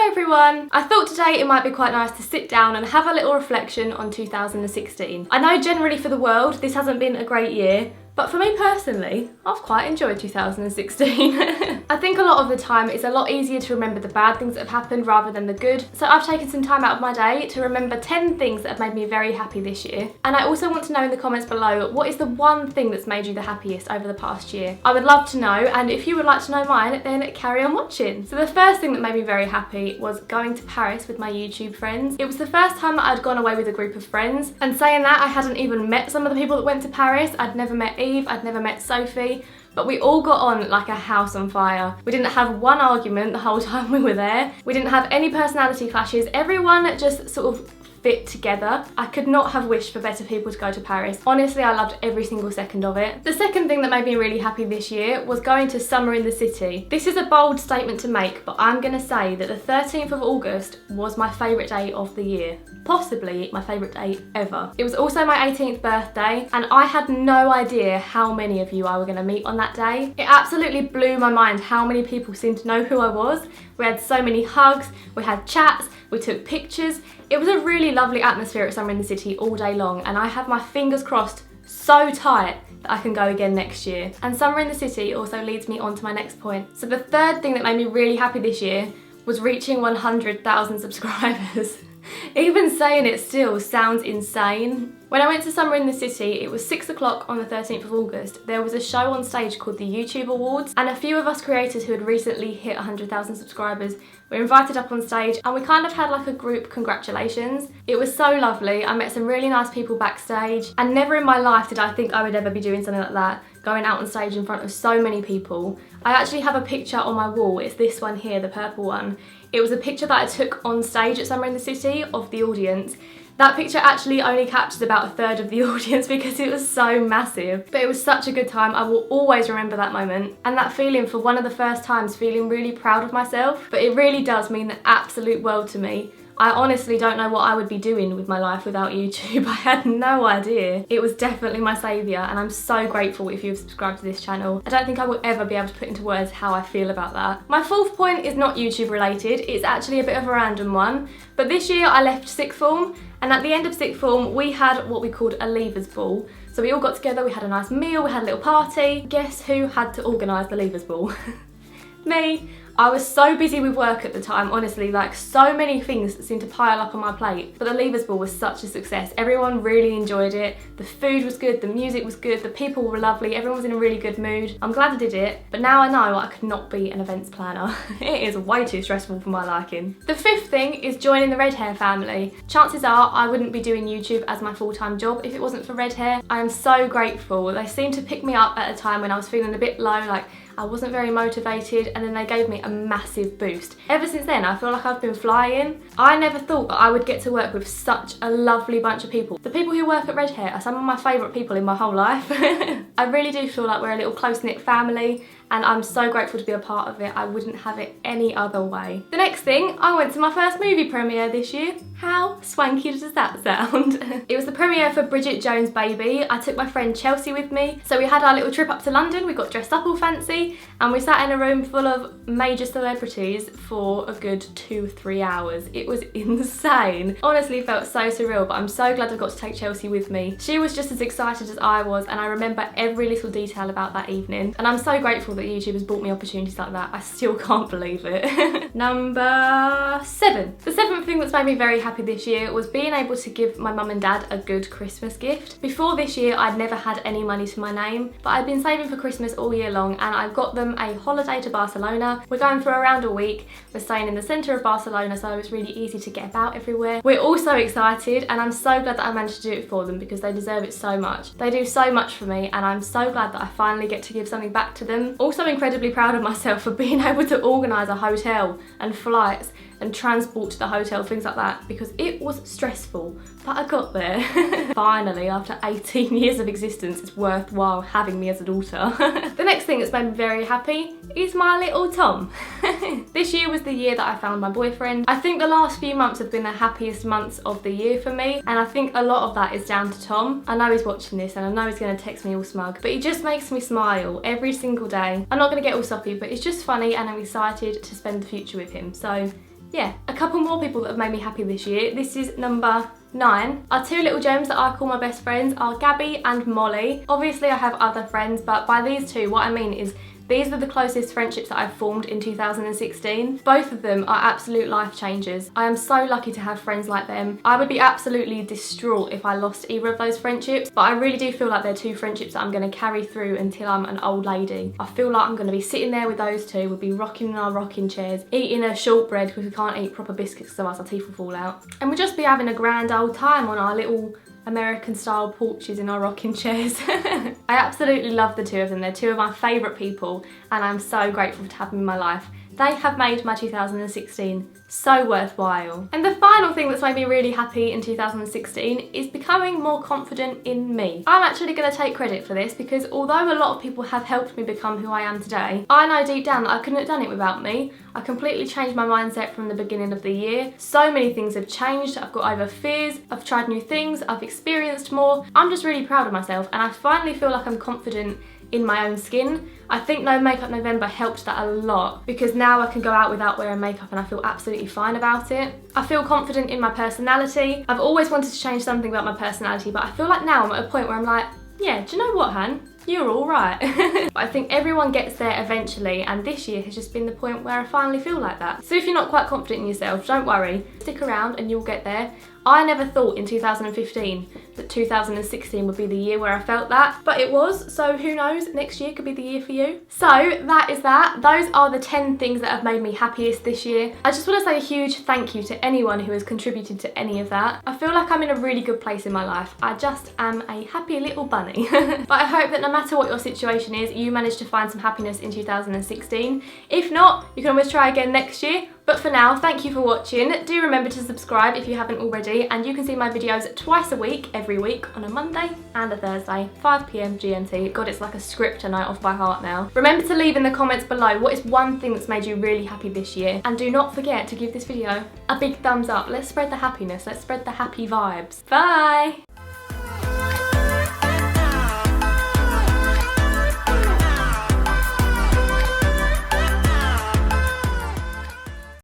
Hey everyone! I thought today it might be quite nice to sit down and have a little reflection on 2016. I know generally for the world this hasn't been a great year, but for me personally, I've quite enjoyed 2016. I think a lot of the time it's a lot easier to remember the bad things that have happened rather than the good. So I've taken some time out of my day to remember 10 things that have made me very happy this year. And I also want to know in the comments below, what is the one thing that's made you the happiest over the past year? I would love to know, and if you would like to know mine, then carry on watching. So the first thing that made me very happy was going to Paris with my YouTube friends. It was the first time that I'd gone away with a group of friends. And saying that, I hadn't even met some of the people that went to Paris. I'd never met Eve, I'd never met Sophie, but we all got on like a house on fire. We didn't have one argument the whole time we were there. We didn't have any personality clashes. Everyone just sort of fit together. I could not have wished for better people to go to Paris. Honestly, I loved every single second of it. The second thing that made me really happy this year was going to summer in the city. This is a bold statement to make, but I'm gonna say that the 13th of August was my favourite day of the year. Possibly my favourite day ever. It was also my 18th birthday, and I had no idea how many of you I were going to meet on that day. It absolutely blew my mind how many people seemed to know who I was. We had so many hugs, we had chats, we took pictures. It was a really lovely atmosphere at Summer in the City all day long, and I have my fingers crossed so tight that I can go again next year. And Summer in the City also leads me on to my next point. So the third thing that made me really happy this year was reaching 100,000 subscribers. Even saying it still sounds insane. When I went to Summer in the City, it was 6 o'clock on the 13th of August. There was a show on stage called the YouTube Awards, and a few of us creators who had recently hit 100,000 subscribers were invited up on stage, and we kind of had like a group congratulations. It was so lovely. I met some really nice people backstage, and never in my life did I think I would ever be doing something like that, going out on stage in front of so many people. I actually have a picture on my wall. It's this one here, the purple one. It was a picture that I took on stage at Summer in the City of the audience. That picture actually only captures about a third of the audience because it was so massive. But it was such a good time. I will always remember that moment. And that feeling for one of the first times, feeling really proud of myself. But it really does mean the absolute world to me. I honestly don't know what I would be doing with my life without YouTube. I had no idea. It was definitely my saviour, and I'm so grateful if you've subscribed to this channel. I don't think I will ever be able to put into words how I feel about that. My fourth point is not YouTube related. It's actually a bit of a random one. But this year I left sixth form, and at the end of sixth form we had what we called a leavers ball. So we all got together, we had a nice meal, we had a little party. Guess who had to organise the leavers ball? Me. I was so busy with work at the time, honestly, like so many things seemed to pile up on my plate. But the leavers ball was such a success. Everyone really enjoyed it. The food was good, the music was good, the people were lovely, everyone was in a really good mood. I'm glad I did it, but now I know I could not be an events planner. It is way too stressful for my liking. The fifth thing is joining the red hair family. Chances are I wouldn't be doing YouTube as my full-time job if it wasn't for red hair. I am so grateful. They seemed to pick me up at a time when I was feeling a bit low, like I wasn't very motivated, and then they gave me a massive boost. Ever since then, I feel like I've been flying. I never thought that I would get to work with such a lovely bunch of people. The people who work at Red Hair are some of my favourite people in my whole life. I really do feel like we're a little close-knit family, and I'm so grateful to be a part of it. I wouldn't have it any other way. The next thing, I went to my first movie premiere this year. How swanky does that sound? It was the premiere for Bridget Jones' Baby. I took my friend Chelsea with me. So we had our little trip up to London, we got dressed up all fancy, and we sat in a room full of major celebrities for a good 2-3 hours. It was insane. Honestly, felt so surreal, but I'm so glad I got to take Chelsea with me. She was just as excited as I was, and I remember every little detail about that evening. And I'm so grateful that YouTube has brought me opportunities like that. I still can't believe it. Number 7. The seventh thing that's made me very happy this year was being able to give my mum and dad a good Christmas gift. Before this year, I'd never had any money to my name, but I'd been saving for Christmas all year long, and I got them a holiday to Barcelona. We're going for around a week. We're staying in the centre of Barcelona, so it's really easy to get about everywhere. We're all so excited, and I'm so glad that I managed to do it for them because they deserve it so much. They do so much for me, and I'm so glad that I finally get to give something back to them. Also incredibly proud of myself for being able to organise a hotel and flights and transport to the hotel, things like that, because it was stressful, but I got there. Finally, after 18 years of existence, it's worthwhile having me as a daughter. The next thing that's made me very happy is my little Tom. This year was the year that I found my boyfriend. I think the last few months have been the happiest months of the year for me, and I think a lot of that is down to Tom. I know he's watching this and I know he's going to text me all smug, but he just makes me smile every single day. I'm not going to get all soppy, but it's just funny and I'm excited to spend the future with him. So yeah, a couple more people that have made me happy this year. This is number 9. Our 2 little gems that I call my best friends are Gabby and Molly. Obviously I have other friends, but by these 2, what I mean is these are the closest friendships that I've formed in 2016. Both of them are absolute life changers. I am so lucky to have friends like them. I would be absolutely distraught if I lost either of those friendships, but I really do feel like they're 2 friendships that I'm going to carry through until I'm an old lady. I feel like I'm going to be sitting there with those 2, we'll be rocking in our rocking chairs, eating a shortbread because we can't eat proper biscuits because otherwise our teeth will fall out. And we'll just be having a grand old time on our little American style porches in our rocking chairs. I absolutely love the 2 of them. They're 2 of my favourite people and I'm so grateful to have them in my life. They have made my 2016 so worthwhile. And the final thing that's made me really happy in 2016 is becoming more confident in me. I'm actually going to take credit for this because although a lot of people have helped me become who I am today, I know deep down that I couldn't have done it without me. I completely changed my mindset from the beginning of the year. So many things have changed. I've got over fears, I've tried new things, I've experienced more. I'm just really proud of myself and I finally feel like I'm confident in my own skin. I think No Makeup November helped that a lot because now I can go out without wearing makeup and I feel absolutely fine about it. I feel confident in my personality. I've always wanted to change something about my personality, but I feel like now I'm at a point where I'm like, yeah, do you know what, Han? You're all right. But I think everyone gets there eventually and this year has just been the point where I finally feel like that. So if you're not quite confident in yourself, don't worry. Stick around and you'll get there. I never thought in 2015 that 2016 would be the year where I felt that, but it was, so who knows, next year could be the year for you. So that is that. Those are the 10 things that have made me happiest this year. I just want to say a huge thank you to anyone who has contributed to any of that. I feel like I'm in a really good place in my life. I just am a happy little bunny. But I hope that no matter what your situation is, you manage to find some happiness in 2016. If not, you can always try again next year. But for now, thank you for watching. Do remember to subscribe if you haven't already, and you can see my videos twice a week, every week, on a Monday and a Thursday, 5 PM GMT. God, it's like a script I know off by heart now. Remember to leave in the comments below what is one thing that's made you really happy this year, and do not forget to give this video a big thumbs up. Let's spread the happiness, let's spread the happy vibes. Bye!